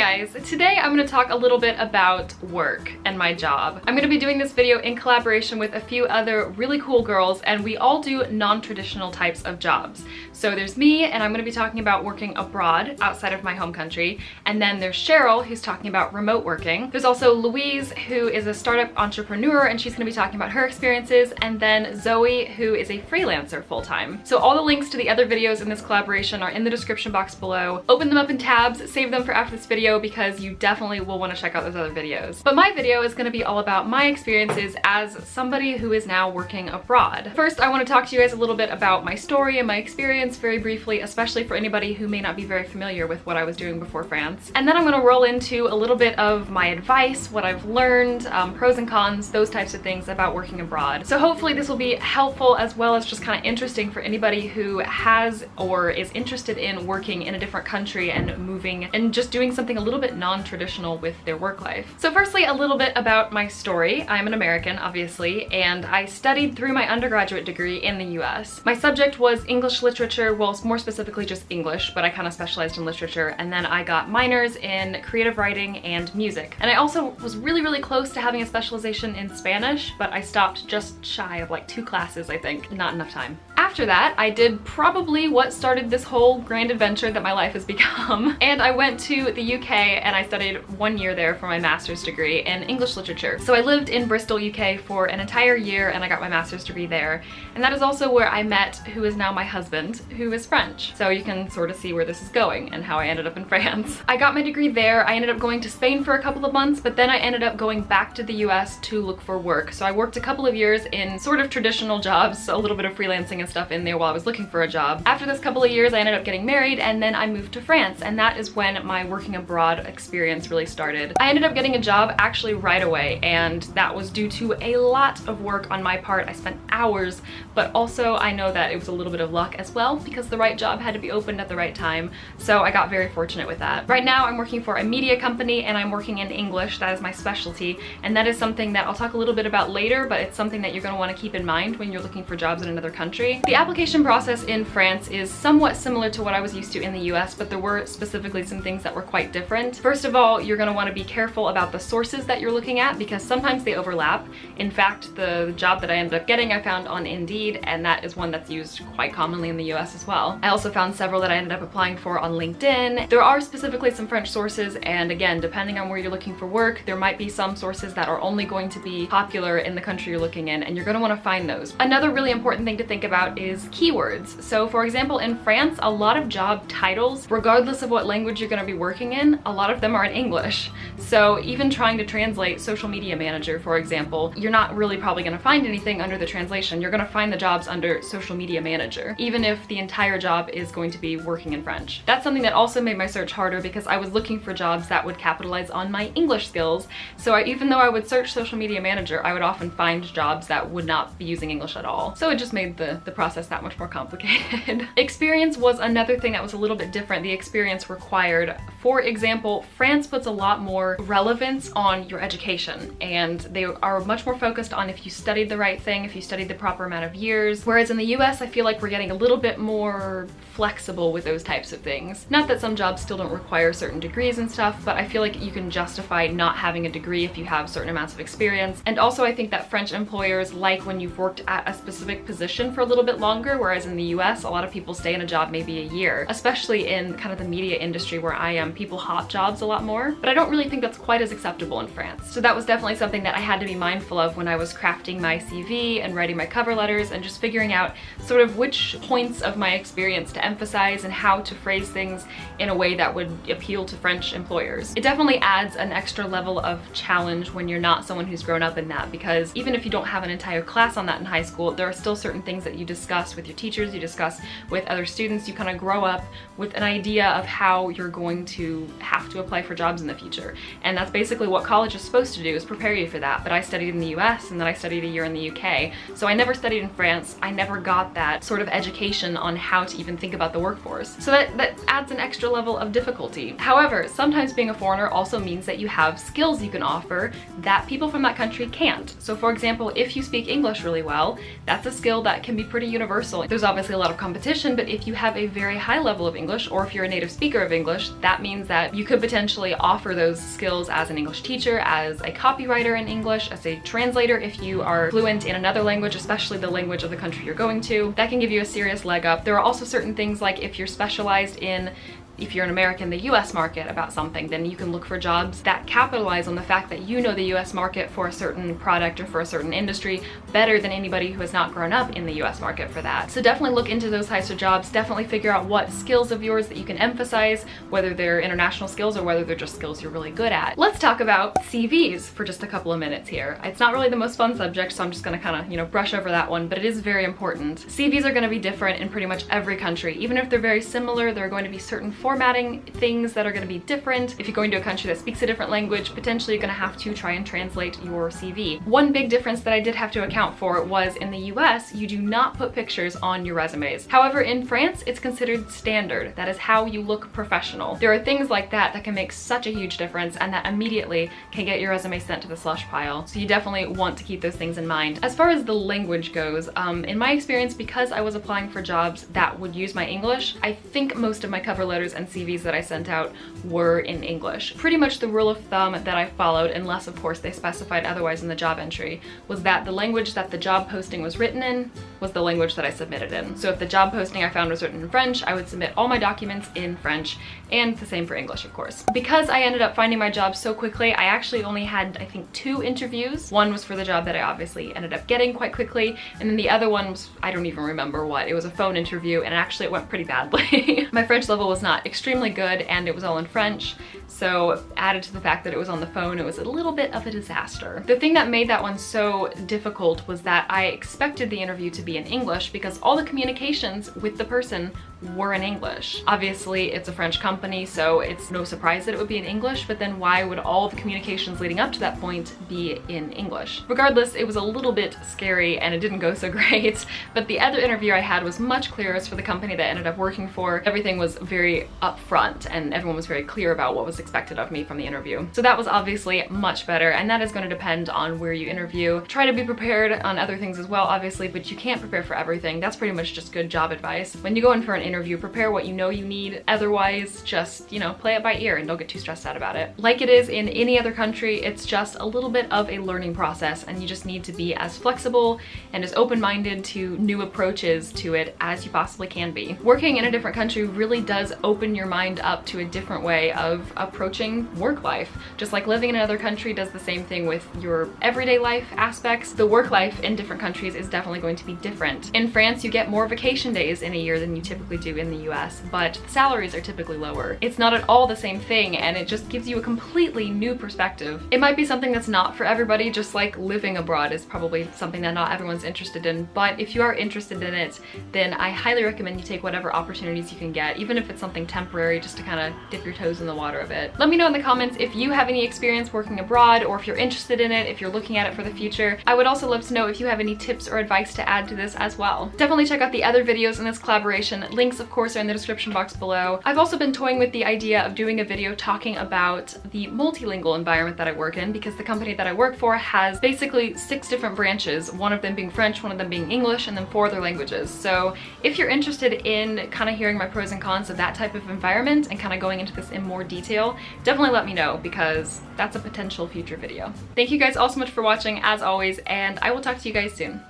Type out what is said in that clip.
guys, today I'm going to talk a little bit about work and my job. I'm going to be doing this video in collaboration with a few other really cool girls, and we all do non-traditional types of jobs. So there's me, and I'm going to be talking about working abroad outside of my home country, and then there's Cheryl, who's talking about remote working. There's also Louise, who is a startup entrepreneur, and she's going to be talking about her experiences, and then Zoe, who is a freelancer full-time. So all the links to the other videos in this collaboration are in the description box below. Open them up in tabs, save them for after this video because you definitely will want to check out those other videos. But my video is going to be all about my experiences as somebody who is now working abroad. First, I want to talk to you guys a little bit about my story and my experience very briefly, especially for anybody who may not be very familiar with what I was doing before France. And then I'm going to roll into a little bit of my advice, what I've learned, pros and cons, those types of things about working abroad. So hopefully this will be helpful as well as just kind of interesting for anybody who has or is interested in working in a different country and moving and just doing something a little bit non-traditional with their work life. So firstly, a little bit about my story. I'm an American, obviously, and I studied through my undergraduate degree in the US. My subject was English literature, well, more specifically just English, but I kind of specialized in literature, and then I got minors in creative writing and music. And I also was really close to having a specialization in Spanish, but I stopped just shy of like 2 classes, I think. Not enough time. After that, I did probably what started this whole grand adventure that my life has become, and I went to the UK and I studied 1 year there for my master's degree in English literature. So I lived in Bristol, UK for an entire year, and I got my master's degree there. And that is also where I met who is now my husband, who is French. So you can sort of see where this is going and how I ended up in France. I got my degree there. I ended up going to Spain for a couple of months, but then I ended up going back to the US to look for work. So I worked a couple of years in sort of traditional jobs, a little bit of freelancing and stuff in there while I was looking for a job. After this couple of years, I ended up getting married, and then I moved to France, and that is when my working abroad experience really started. I ended up getting a job actually right away, and that was due to a lot of work on my part. I spent hours, but also I know that it was a little bit of luck as well because the right job had to be opened at the right time, so I got very fortunate with that. Right now I'm working for a media company, and I'm working in English. That is my specialty, and that is something that I'll talk a little bit about later, but it's something that you're going to want to keep in mind when you're looking for jobs in another country. The application process in France is somewhat similar to what I was used to in the US, but there were specifically some things that were quite different. First of all, you're going to want to be careful about the sources that you're looking at because sometimes they overlap. In fact, the job that I ended up getting I found on Indeed, and that is one that's used quite commonly in the US as well. I also found several that I ended up applying for on LinkedIn. There are specifically some French sources, and again, depending on where you're looking for work, there might be some sources that are only going to be popular in the country you're looking in, and you're going to want to find those. Another really important thing to think about is keywords. So for example, in France, a lot of job titles, regardless of what language you're going to be working in, a lot of them are in English. So even trying to translate social media manager, for example, you're not really probably going to find anything under the translation. You're going to find the jobs under social media manager, even if the entire job is going to be working in French. That's something that also made my search harder because I was looking for jobs that would capitalize on my English skills. So even though I would search social media manager, I would often find jobs that would not be using English at all. So it just made the process that much more complicated. Experience was another thing that was a little bit different. The experience required. For example, France puts a lot more relevance on your education, and they are much more focused on if you studied the right thing, if you studied the proper amount of years. Whereas in the US, I feel like we're getting a little bit more flexible with those types of things. Not that some jobs still don't require certain degrees and stuff, but I feel like you can justify not having a degree if you have certain amounts of experience. And also I think that French employers like when you've worked at a specific position for a little bit longer, whereas in the US, a lot of people stay in a job maybe a year, especially in kind of the media industry where I am. People hop jobs a lot more, but I don't really think that's quite as acceptable in France. So that was definitely something that I had to be mindful of when I was crafting my CV and writing my cover letters and just figuring out sort of which points of my experience to emphasize and how to phrase things in a way that would appeal to French employers. It definitely adds an extra level of challenge when you're not someone who's grown up in that, because even if you don't have an entire class on that in high school, there are still certain things that you discuss with your teachers, you discuss with other students. You kind of grow up with an idea of how you're going to have to apply for jobs in the future. And that's basically what college is supposed to do, is prepare you for that. But I studied in the US, and then I studied a year in the UK. So I never studied in France. I never got that sort of education on how to even think about the workforce. So that adds an extra level of difficulty. However, sometimes being a foreigner also means that you have skills you can offer that people from that country can't. So for example, if you speak English really well, that's a skill that can be pretty pretty universal. There's obviously a lot of competition, but if you have a very high level of English, or if you're a native speaker of English, that means that you could potentially offer those skills as an English teacher, as a copywriter in English, as a translator if you are fluent in another language, especially the language of the country you're going to. That can give you a serious leg up. There are also certain things like if you're specialized in, if you're an American, the US market about something, then you can look for jobs that capitalize on the fact that you know the US market for a certain product or for a certain industry better than anybody who has not grown up in the US market for that. So definitely look into those types of jobs. Definitely figure out what skills of yours that you can emphasize, whether they're international skills or whether they're just skills you're really good at. Let's talk about CVs for just a couple of minutes here. It's not really the most fun subject, so I'm just gonna kind of, you know, brush over that one, but it is very important. CVs are gonna be different in pretty much every country. Even if they're very similar, there are going to be certain formatting things that are going to be different. If you're going to a country that speaks a different language, potentially you're going to have to try and translate your CV. One big difference that I did have to account for was in the US, you do not put pictures on your resumes. However, in France, it's considered standard. That is how you look professional. There are things like that that can make such a huge difference and that immediately can get your resume sent to the slush pile. So you definitely want to keep those things in mind. As far as the language goes, in my experience, because I was applying for jobs that would use my English, I think most of my cover letters and CVs that I sent out were in English. Pretty much the rule of thumb that I followed, unless of course they specified otherwise in the job entry, was that the language that the job posting was written in was the language that I submitted in. So if the job posting I found was written in French, I would submit all my documents in French, and the same for English, of course. Because I ended up finding my job so quickly, I actually only had, I think, 2 interviews. One was for the job that I obviously ended up getting quite quickly, and then the other one was, I don't even remember what. It was a phone interview, and actually it went pretty badly. My French level was not extremely good, and it was all in French, so added to the fact that it was on the phone, it was a little bit of a disaster. The thing that made that one so difficult was that I expected the interview to be in English because all the communications with the person were in English. Obviously, it's a French company, so it's no surprise that it would be in English, but then why would all the communications leading up to that point be in English? Regardless, it was a little bit scary and it didn't go so great, but the other interview I had was much clearer. It's for the company that I ended up working for. Everything was very upfront and everyone was very clear about what was expected of me from the interview. So that was obviously much better, and that is going to depend on where you interview. Try to be prepared on other things as well, obviously, but you can't prepare for everything. That's pretty much just good job advice. When you go in for an interview, prepare what you know you need. Otherwise, just, you know, play it by ear and don't get too stressed out about it. Like it is in any other country, it's just a little bit of a learning process, and you just need to be as flexible and as open-minded to new approaches to it as you possibly can be. Working in a different country really does open your mind up to a different way of approaching work life. Just like living in another country does the same thing with your everyday life aspects, the work life in different countries is definitely going to be different. In France, you get more vacation days in a year than you typically do in the US, but salaries are typically lower. It's not at all the same thing, and it just gives you a completely new perspective. It might be something that's not for everybody, just like living abroad is probably something that not everyone's interested in, but if you are interested in it, then I highly recommend you take whatever opportunities you can get, even if it's something temporary, just to kind of dip your toes in the water a bit. Let me know in the comments if you have any experience working abroad, or if you're interested in it, if you're looking at it for the future. I would also love to know if you have any tips or advice to add to this as well. Definitely check out the other videos in this collaboration. Links, of course, are in the description box below. I've also been toying with the idea of doing a video talking about the multilingual environment that I work in, because the company that I work for has basically 6 different branches, one of them being French, one of them being English, and then 4 other languages. So if you're interested in kind of hearing my pros and cons of that type of environment and kind of going into this in more detail, definitely let me know, because that's a potential future video. Thank you guys all so much for watching, as always, and I will talk to you guys soon.